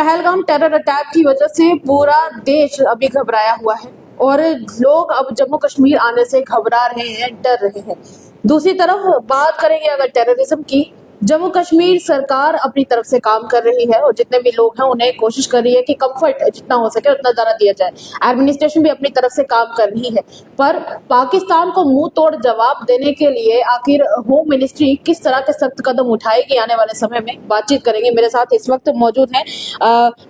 Pahalgam terror attack की वजह से पूरा देश अभी घबराया हुआ है और लोग अब जम्मू कश्मीर आने से घबरा रहे हैं, डर रहे हैं। दूसरी तरफ बात करेंगे अगर टेररिज्म की, जम्मू कश्मीर सरकार अपनी तरफ से काम कर रही है और जितने भी लोग हैं उन्हें कोशिश कर रही है कि कंफर्ट जितना हो सके उतना ज्यादा दिया जाए। एडमिनिस्ट्रेशन भी अपनी तरफ से काम कर रही है, पर पाकिस्तान को मुंह तोड़ जवाब देने के लिए आखिर होम मिनिस्ट्री किस तरह के सख्त कदम उठाएगी आने वाले समय में, बातचीत करेंगे। मेरे साथ इस वक्त मौजूद हैं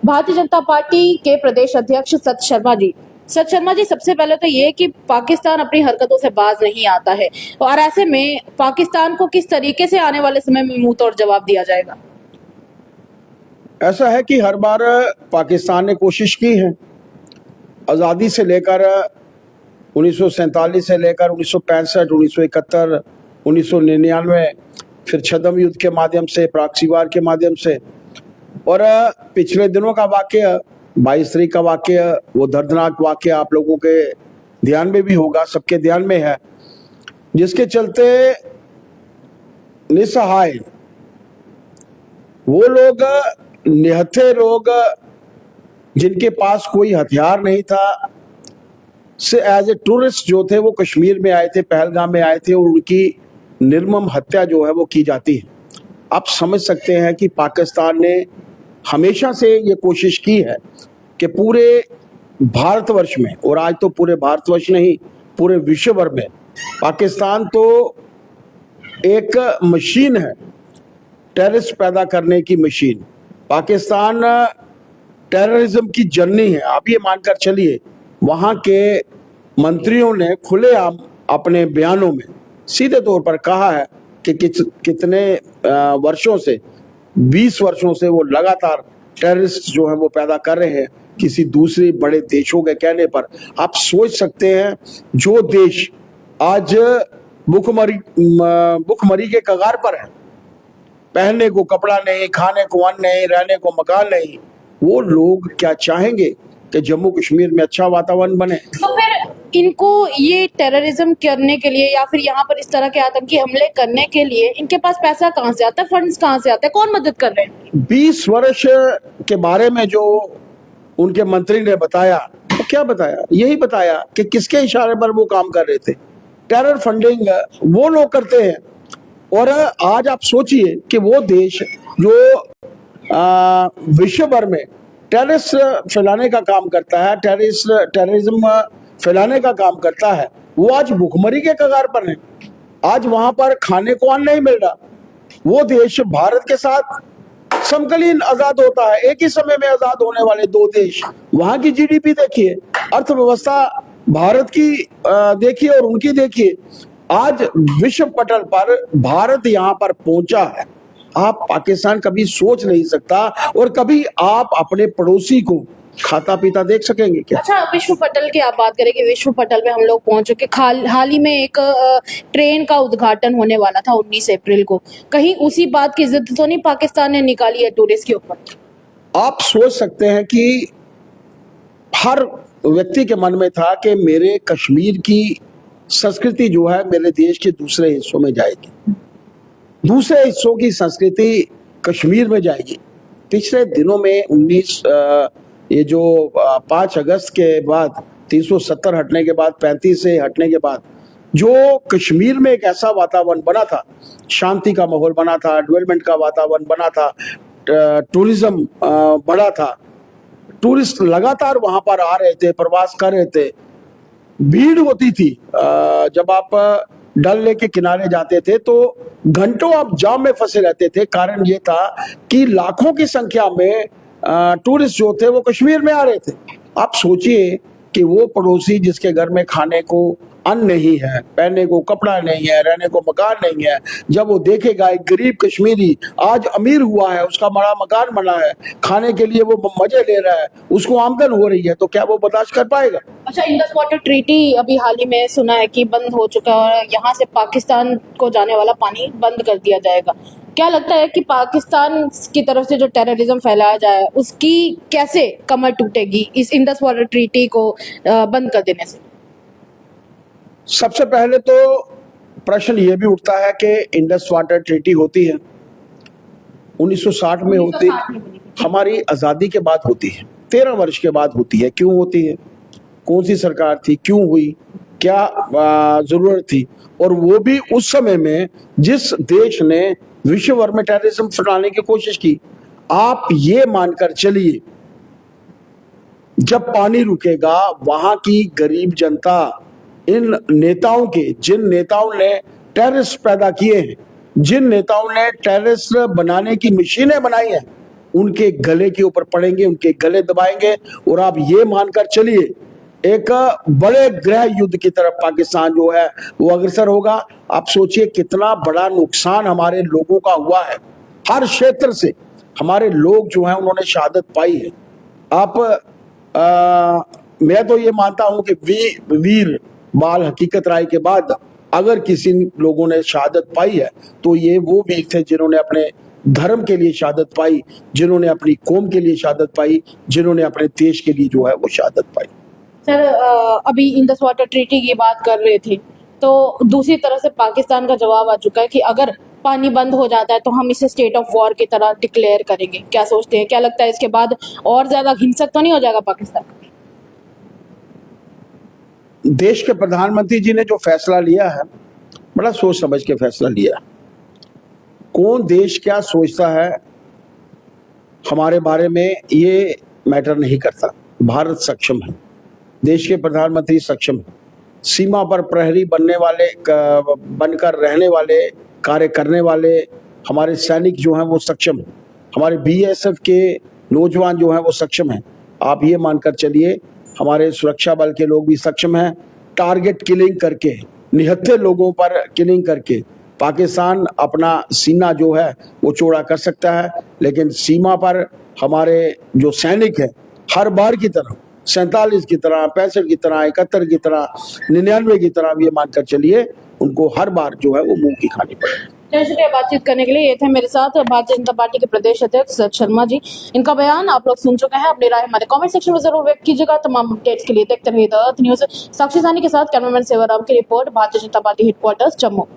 भारतीय जनता पार्टी के प्रदेश अध्यक्ष सत शर्मा जी। सत शर्मा जी, सबसे पहले तो ये कि पाकिस्तान अपनी हरकतों से बाज नहीं आता है और ऐसे में पाकिस्तान को किस तरीके से आने वाले समय में मुंह तोड़ जवाब दिया जाएगा? ऐसा है कि हर बार पाकिस्तान ने कोशिश की है, आज़ादी से लेकर 1947 से लेकर 1965, 1971, 1999, फिर छद्म युद्ध के माध्यम से, प्रॉक्सी वार के माध्यम से, और पिछले दिनों का वाकया 22 तारीख का वाकया, वो दर्दनाक वाकया आप लोगों के ध्यान में भी होगा, सबके ध्यान में है, जिसके चलते निसहाय वो लोग, निहत्थे लोग जिनके पास कोई हथियार नहीं था, से एज ए टूरिस्ट जो थे वो कश्मीर में आए थे, पहलगाम में आए थे और उनकी निर्मम हत्या जो है वो की जाती है। आप समझ सकते हैं कि पाकिस्तान ने हमेशा से ये कोशिश की है कि पूरे भारतवर्ष में, और आज तो पूरे भारतवर्ष नहीं पूरे विश्व भर में, पाकिस्तान तो एक मशीन है, टेररिस्ट पैदा करने की मशीन। पाकिस्तान टेररिज्म की जननी है। आप ये मानकर चलिए, वहाँ के मंत्रियों ने खुलेआम अपने बयानों में सीधे तौर पर कहा है कि कितने वर्षों से, 20 वर्षों से वो लगातार टेररिस्ट जो है वो पैदा कर रहे हैं किसी दूसरे बड़े देशों के कहने पर। आप सोच सकते हैं, जो देश आज भुखमरी के कगार पर है, पहनने को कपड़ा नहीं, खाने को अन्न नहीं, रहने को मकान नहीं, वो लोग क्या चाहेंगे कि जम्मू कश्मीर में अच्छा वातावरण बने? तो फिर इनको ये टेररिज्म करने के लिए या फिर यहाँ पर इस तरह के आतंकी हमले करने के लिए इनके पास पैसा कहाँ से आता है, फंड्स कहाँ से आते हैं, कौन मदद कर रहे हैं? 20 वर्ष के बारे में जो उनके मंत्री ने बताया, तो क्या बताया? यही बताया कि किसके इशारे पर वो काम कर रहे थे। टेरर फंडिंग वो लोग करते हैं। और आज आप सोचिए कि वो देश जो विश्व भर में टेररिस्ट फैलाने का काम करता है, टेररिज्म फैलाने का काम करता है, वो आज भुखमरी के कगार पर है। आज वहां पर खाने को अन्न नहीं मिल रहा। वो देश भारत के साथ समकालीन आजाद होता है, एक ही समय में आजाद होने वाले दो देश। वहां की जीडीपी देखिए, अर्थव्यवस्था भारत की देखिए और उनकी देखिए। आज विश्व पटल पर भारत यहाँ पर पहुंचा है। आप पाकिस्तान कभी सोच नहीं सकता, और कभी आप अपने पड़ोसी को खाता पीता देख सकेंगे क्या? अच्छा, विश्व पटल की आप बात करें कि विश्व पटल में हम लोग पहुंच चुके। हाल ही में एक ट्रेन का उद्घाटन होने वाला था 19 अप्रैल को, कहीं उसी बात की जिद तो नहीं पाकिस्तान ने निकाली है टूरिस्ट के ऊपर? आप सोच सकते हैं कि हर व्यक्ति के मन में था कि मेरे कश्मीर की संस्कृति जो है मेरे देश के दूसरे हिस्सों में जाएगी, दूसरे हिस्सों की संस्कृति कश्मीर में जाएगी। पिछले दिनों में 5 अगस्त के बाद, 370 हटने के बाद, 35 से हटने के बाद, जो कश्मीर में एक ऐसा वातावरण बना था, शांति का माहौल बना था, डेवलपमेंट का वातावरण बना था, टूरिज्म बढ़ा था, टूरिस्ट लगातार वहां पर आ रहे थे, प्रवास कर रहे थे, भीड़ होती थी। जब आप डल लेक के किनारे जाते थे तो घंटों आप जाम में फंसे रहते थे। कारण ये था कि लाखों की संख्या में टूरिस्ट जो थे वो कश्मीर में आ रहे थे। आप सोचिए कि वो पड़ोसी जिसके घर में खाने को अन्न नहीं है, पहनने को कपड़ा नहीं है, रहने को मकान नहीं है, जब वो देखेगा एक गरीब कश्मीरी आज अमीर हुआ है, उसका बड़ा मकान बना है, खाने के लिए वो मजे ले रहा है, उसको आमदन हो रही है, तो क्या वो बर्दाश्त कर पाएगा? अच्छा, इंडस वाटर ट्रीटी अभी हाल ही में सुना है कि बंद हो चुका है और यहाँ से पाकिस्तान को जाने वाला पानी बंद कर दिया जाएगा। क्या लगता है कि पाकिस्तान की तरफ से जो टेररिज्म फैलाया जाए उसकी कैसे कमर टूटेगी इस इंडस वाटर ट्रीटी को बंद कर देने से? सबसे पहले तो प्रश्न ये भी उठता है कि इंडस वाटर ट्रीटी होती है 1960 में होती, हमारी आज़ादी के बाद होती है, 13 वर्ष के बाद होती है। क्यों होती है? कौन सी सरकार थी, क्यों हुई, क्या जरूरत थी? और वो भी उस समय में जिस देश ने विश्व भर में टेररिज्म फैलाने की कोशिश की। आप ये मानकर चलिए, जब पानी रुकेगा वहां की गरीब जनता इन नेताओं के, जिन नेताओं ने टेररिस्ट पैदा किए हैं, जिन नेताओं ने टेररिस्ट बनाने की मशीनें बनाई हैं, उनके गले के ऊपर पड़ेंगे, उनके गले दबाएंगे। और आप ये मानकर चलिए, एक बड़े गृह युद्ध की तरफ पाकिस्तान जो है वो अग्रसर होगा। आप सोचिए कितना बड़ा नुकसान हमारे लोगों का हुआ है। हर क्षेत्र से हमारे लोग जो हैं उन्होंने शहादत पाई है। आप मैं तो ये मानता हूं कि वीर बाल हकीकत राय के बाद अगर किसी लोगों ने शहादत पाई है तो ये वो वीर थे जिन्होंने अपने धर्म के लिए शहादत पाई, जिन्होंने अपनी कौम के लिए शहादत पाई, जिन्होंने अपने देश के लिए जो है वो शहादत पाई। सर, अभी इंडस वाटर ट्रीटी की बात कर रहे थे, तो दूसरी तरफ से पाकिस्तान का जवाब आ चुका है कि अगर पानी बंद हो जाता है तो हम इसे स्टेट ऑफ वॉर की तरह डिक्लेयर करेंगे। क्या सोचते हैं, क्या लगता है इसके बाद और ज्यादा हिंसक तो नहीं हो जाएगा पाकिस्तान? देश के प्रधानमंत्री जी ने जो फैसला लिया है, बड़ा सोच समझ के फैसला लिया। कौन देश क्या सोचता है हमारे बारे में ये मैटर नहीं करता। भारत सक्षम है, देश के प्रधानमंत्री सक्षम है, सीमा पर प्रहरी बनकर रहने वाले, कार्य करने वाले हमारे सैनिक जो हैं वो सक्षम है, हमारे बीएसएफ के नौजवान जो हैं वो सक्षम हैं। आप ये मानकर चलिए हमारे सुरक्षा बल के लोग भी सक्षम हैं। टारगेट किलिंग करके, निहत्थे लोगों पर किलिंग करके पाकिस्तान अपना सीना जो है वो चौड़ा कर सकता है, लेकिन सीमा पर हमारे जो सैनिक हैं हर बार की तरह 47 की तरह, 65 की तरह, 71 की तरह, 99 की तरह, ये मानकर चलिए उनको हर बार जो है वो मुंह की खानी पड़ेगी। शुक्रिया बातचीत करने के लिए। ये थे मेरे साथ भारतीय जनता पार्टी के प्रदेश अध्यक्ष सत शर्मा जी। इनका बयान आप लोग सुन चुके हैं। अपनी राय हमारे कमेंट सेक्शन में जरूर व्यक्त कीजिएगा। तमाम अपडेट्स के लिए देखते रहिए द अर्थ न्यूज। साक्षी सानी के साथ कैमरामैन सेवाराम की report, Bharatiya Janata party headquarters Jammu.